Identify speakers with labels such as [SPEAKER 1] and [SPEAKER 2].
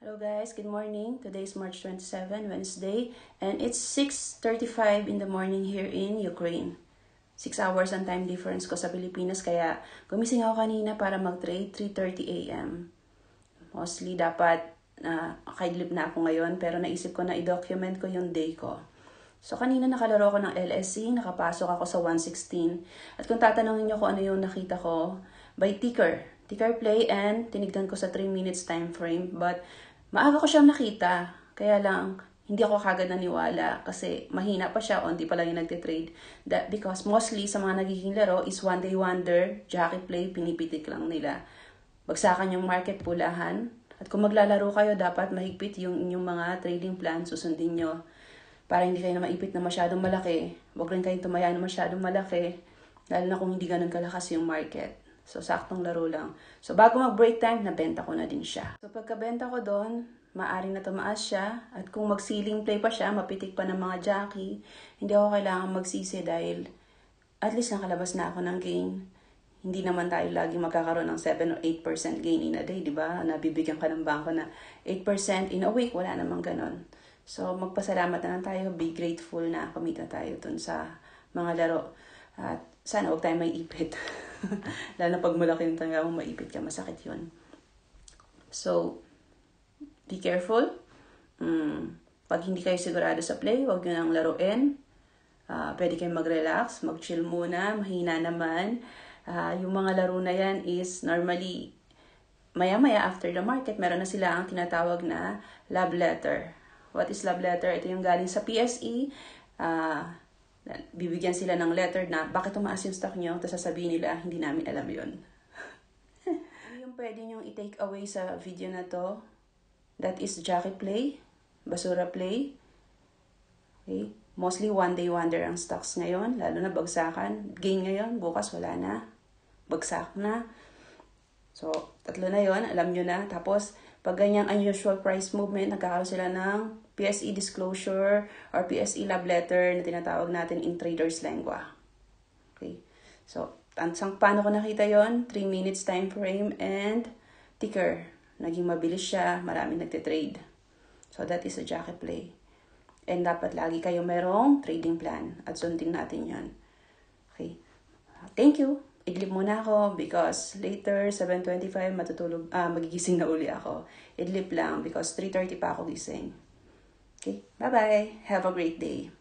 [SPEAKER 1] Hello guys, good morning. Today is March 27, Wednesday, and it's 6:35 in the morning here in Ukraine. 6 hours ang time difference ko sa Pilipinas, kaya gumising ako kanina para mag-trade 3:30 a.m. Mostly dapat nakaidlip na ako ngayon, pero naisip ko na i-document ko yung day ko. So kanina nakalaro ko ng LSE, nakapasok ako sa 116. At kung tatanungin niyo kung ano yung nakita ko, by ticker play, and tinignan ko sa 3 minutes time frame, but maaga ko siyang nakita, kaya lang hindi ako kagad naniwala kasi mahina pa siya o hindi pa lang yung nagtitrade. Because mostly sa mga nagiging laro is one day wonder, jockey play, pinipitik lang nila. Bagsakan yung market, pulahan. At kung maglalaro kayo, dapat mahigpit yung inyong mga trading plan, susundin nyo. Para hindi kayo na maipit na masyadong malaki. Huwag rin kayong tumaya na masyadong malaki, lalo na kung hindi ganun kalakas yung market. So, saktong laro lang. So, bago mag-break time, nabenta ko na din siya. So, pagkabenta ko doon, maaring na tumaas siya. At kung mag-ceiling play pa siya, mapitik pa ng mga jockey, hindi ako kailangan magsisi dahil at least nakalabas na ako ng gain. Hindi naman tayo lagi magkakaroon ng 7 or 8% gain in a day, di ba? Nabibigyan ka ng bangko na 8% in a week, wala namang ganon. So, magpasalamat na lang tayo, be grateful na kumita tayo dun sa mga laro. At sana huwag tayo may ipit. Lalo na pag malaki yung tanga mo, maipit ka, masakit yun. So, be careful. Pag hindi kayo sigurado sa play, huwag nyo nang laruin. Pwede kayong mag-relax, mag-chill muna, mahina naman. Yung mga laro na yan is normally, maya-maya after the market, meron na sila ang tinatawag na love letter. What is love letter? Ito yung galing sa PSE. Bibigyan sila ng letter na bakit tumaas yung stock nyo, tapos sasabihin nila, hindi namin alam yun. Yung pwede nyong i-take away sa video na to, that is jockey play, basura play. Okay? Mostly one day wonder ang stocks ngayon, lalo na bagsakan. Gain ngayon, bukas wala na. Bagsak na. So, tatlo na yon, alam nyo na. Tapos, pag ganyang unusual price movement, nagkakaroon sila ng PSE disclosure or PSE love letter na tinatawag natin in traders lengua. Okay. So, paano ko nakita yon? 3 minutes time frame and ticker. Naging mabilis siya, maraming nagtitrade. So, that is a jockey play. And dapat lagi kayo merong trading plan at sundin natin yon. Okay. Thank you. Idlip muna ako because later, 7:25, magigising na uli ako. Idlip lang because 3:30 pa ako gising. Okay, bye-bye. Have a great day.